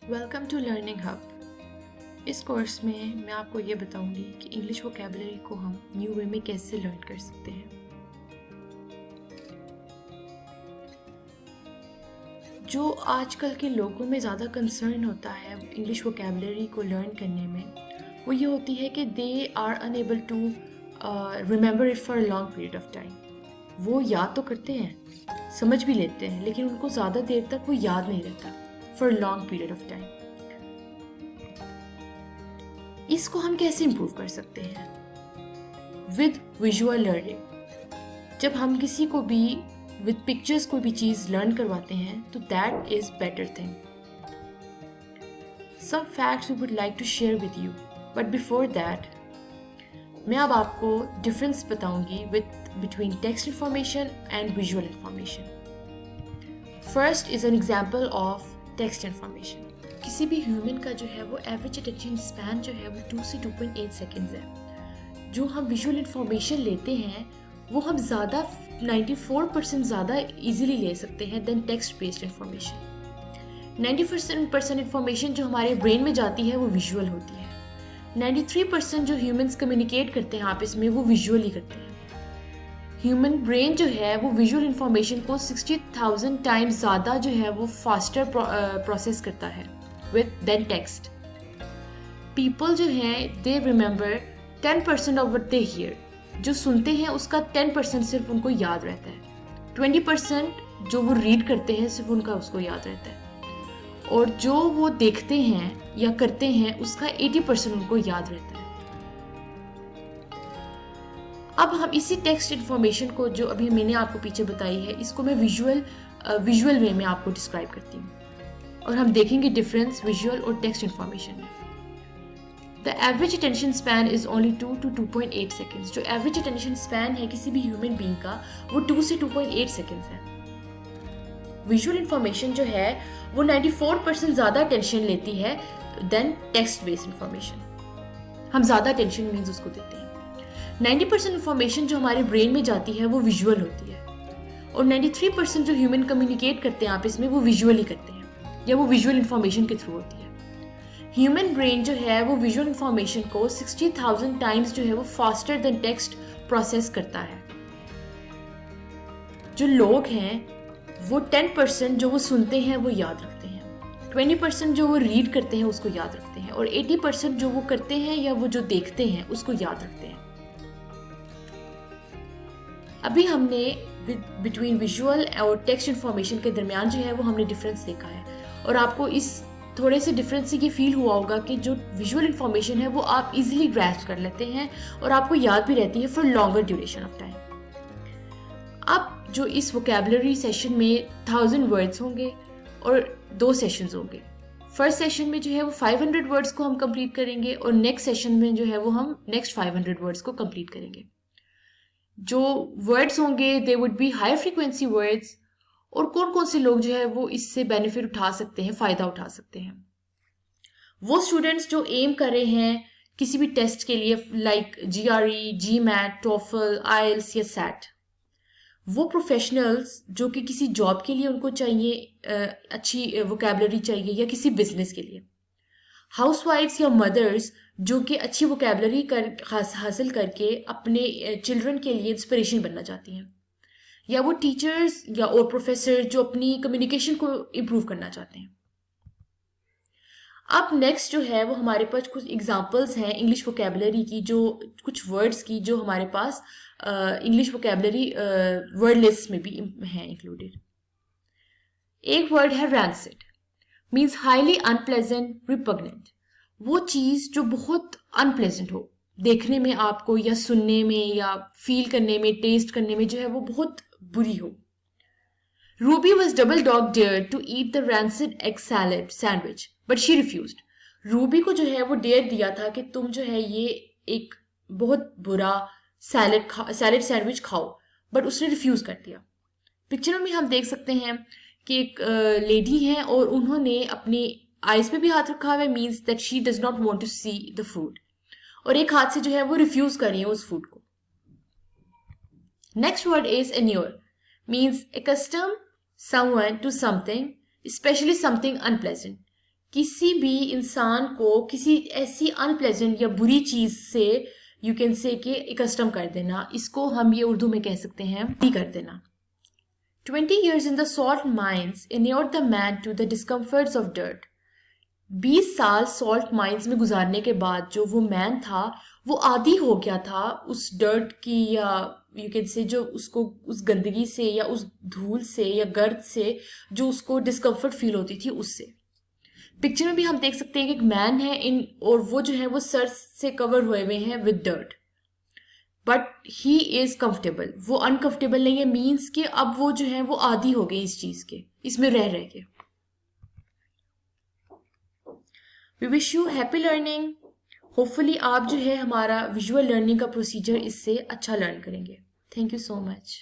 Welcome to learning hub. इस course में मैं आपको ये बताऊंगी कि इंग्लिश वोकैबुलरी को हम न्यू वे में कैसे लर्न कर सकते हैं। जो आजकल के लोगों में ज़्यादा कंसर्न होता है इंग्लिश वोकैबुलरी को लर्न करने में, वो ये होती है कि they are unable to remember it for a long period of time. वो याद तो करते हैं, समझ भी लेते हैं, लेकिन उनको ज़्यादा देर तक वो याद नहीं रहता for a long period of time. इसको हम कैसे इम्प्रूव कर सकते हैं? With visual learning. जब हम किसी को भी विद पिक्चर्स कोई भी चीज़ लर्न करवाते हैं तो that is better thing. Some facts we would like to share with you, but before that मैं अब आपको डिफरेंस बताऊंगी between text information and visual information. First is an example of text information. किसी भी human का जो है वो एवरेज अटेंशन स्पैन जो है वो 2 से 2.8 सेकेंड्स है। जो हम विजुअल इन्फॉर्मेशन लेते हैं वो हम ज़्यादा 94% ज़्यादा इजीली ले सकते हैं then text based information. 90% information जो हमारे ब्रेन में जाती है वो विजुअल होती है। 93% जो ह्यूमंस कम्युनिकेट करते हैं आपस में वो विजुअली करते हैं। ह्यूमन ब्रेन जो है वो विजुअल इंफॉर्मेशन को 60,000 टाइम्स ज़्यादा जो है वो फास्टर प्रोसेस करता है विद देन टेक्स्ट। पीपल जो हैं they remember 10% of what they hear. जो सुनते हैं उसका 10% सिर्फ उनको याद रहता है। 20% जो वो रीड करते हैं सिर्फ उनका उसको याद रहता है। और जो वो देखते हैं या करते हैं उसका 80% उनको याद रहता है। अब हम इसी टेक्स्ट इन्फॉर्मेशन को जो अभी मैंने आपको पीछे बताई है इसको मैं विजुअल वे में आपको डिस्क्राइब करती हूँ और हम देखेंगे डिफरेंस विजुअल और टेक्स्ट इन्फॉर्मेशन में। The average attention span is only 2 to 2.8 seconds. जो एवरेज अटेंशन स्पैन है किसी भी ह्यूमन बीइंग का वो 2 से 2.8 सेकेंड्स है। विजुअल इन्फॉर्मेशन जो है वो 94% ज़्यादा अटेंशन लेती है देन टेक्स्ट बेस्ड इन्फॉर्मेशन। हम ज़्यादा अटेंशन मीन्स उसको देते हैं। 90% इन्फॉर्मेशन जो हमारे ब्रेन में जाती है वो विजुअल होती है और 93% जो ह्यूमन कम्युनिकेट करते हैं आपस में वो विजुअली करते हैं या वो विजुअल इन्फॉर्मेशन के थ्रू होती है। ह्यूमन ब्रेन जो है वो विजुअल इन्फॉर्मेशन को 60,000 टाइम्स जो है वो फास्टर देन टेक्स्ट प्रोसेस करता है। जो लोग हैं वो 10% जो वो सुनते हैं वो याद रखते हैं, 20% जो वो रीड करते हैं उसको याद रखते हैं और 80% जो वो करते हैं या वो जो देखते हैं उसको याद रखते हैं। अभी हमने बिटवीन विजुअल और टेक्स्ट इन्फॉर्मेशन के दरमियान जो है वो हमने डिफरेंस देखा है और आपको इस थोड़े से डिफरेंस से ये फील हुआ होगा कि जो विजुअल इन्फॉर्मेशन है वो आप इजीली ग्रैस्प कर लेते हैं और आपको याद भी रहती है for longer duration of time. अब जो इस वोकैबुलरी सेशन में 1000 वर्ड्स होंगे और 2 सेशंस होंगे। फर्स्ट सेशन में जो है वो 500 वर्ड्स को हम कंप्लीट करेंगे और नेक्स्ट सेशन में जो है वो हम नेक्स्ट 500 वर्ड्स को कंप्लीट करेंगे। जो वर्ड्स होंगे they would be high frequency words और कौन कौन से लोग जो है वो इससे बेनिफिट उठा सकते हैं, फ़ायदा उठा सकते हैं। वो स्टूडेंट्स जो एम कर रहे हैं किसी भी टेस्ट के लिए लाइक GRE, GMAT, टॉफल, IELTS या SAT। वो प्रोफेशनल्स जो कि किसी जॉब के लिए उनको चाहिए अच्छी वोकैबुलरी चाहिए या किसी बिजनेस के लिए। हाउसवाइफ्स या मदर्स जो कि अच्छी वोकैबुलरी हासिल करके अपने चिल्ड्रन के लिए इंस्पिरेशन बनना चाहती हैं, या वो टीचर्स या और प्रोफेसर जो अपनी कम्युनिकेशन को इम्प्रूव करना चाहते हैं। अब नेक्स्ट जो है वो हमारे पास कुछ एग्जांपल्स हैं इंग्लिश वोकैबुलरी की, जो कुछ वर्ड्स की जो हमारे पास इंग्लिश वोकैबुलरी वर्ड लिस्ट में भी हैं इंक्लूडेड। एक वर्ड है rancid, means highly unpleasant, repugnant. वो चीज़ जो बहुत अनप्लेजेंट हो, देखने में आपको या सुनने में या फील करने में, टेस्ट करने में जो है वो बहुत बुरी हो। Ruby was double dog dare to eat the rancid egg salad sandwich but she refused. Ruby को जो है वो डेयर दिया था कि तुम जो है ये एक बहुत बुरा सैलेड सैंडविच खाओ, बट उसने रिफ्यूज कर दिया। पिक्चर में हम देख सकते हैं कि एक लेडी है और उन्होंने अपनी आइज पे भी हाथ रखा हुआ है, means that she does not want to see the food, और एक हाथ से जो है वो रिफ्यूज कर रही है उस फूड को। Next word is inure, means accustom someone to something, especially something unpleasant. किसी भी इंसान को किसी ऐसी अनप्लेजेंट या बुरी चीज से यू कैन से कि एकस्टम कर देना, इसको हम ये उर्दू में कह सकते हैं भी कर देना। 20 years in the salt mines inured the man to the discomforts of dirt. 20 साल सॉल्ट माइंस में गुजारने के बाद जो वो मैन था वो आदी हो गया था उस डर्ट की, या यू कैन से जो उसको उस गंदगी से या उस धूल से या गर्द से जो उसको डिस्कम्फर्ट फील होती थी उससे। पिक्चर में भी हम देख सकते हैं कि एक मैन है इन, और वो जो है वो सर से कवर हुए हुए हैं with dirt, but he is comfortable. वो अनकंफर्टेबल नहीं है, मीन्स कि अब वो जो है वो आदी हो गई इस चीज के, इसमें रह के। We wish you happy learning. Hopefully आप जो है हमारा विजुअल लर्निंग का प्रोसीजर इससे अच्छा लर्न करेंगे। Thank you so much.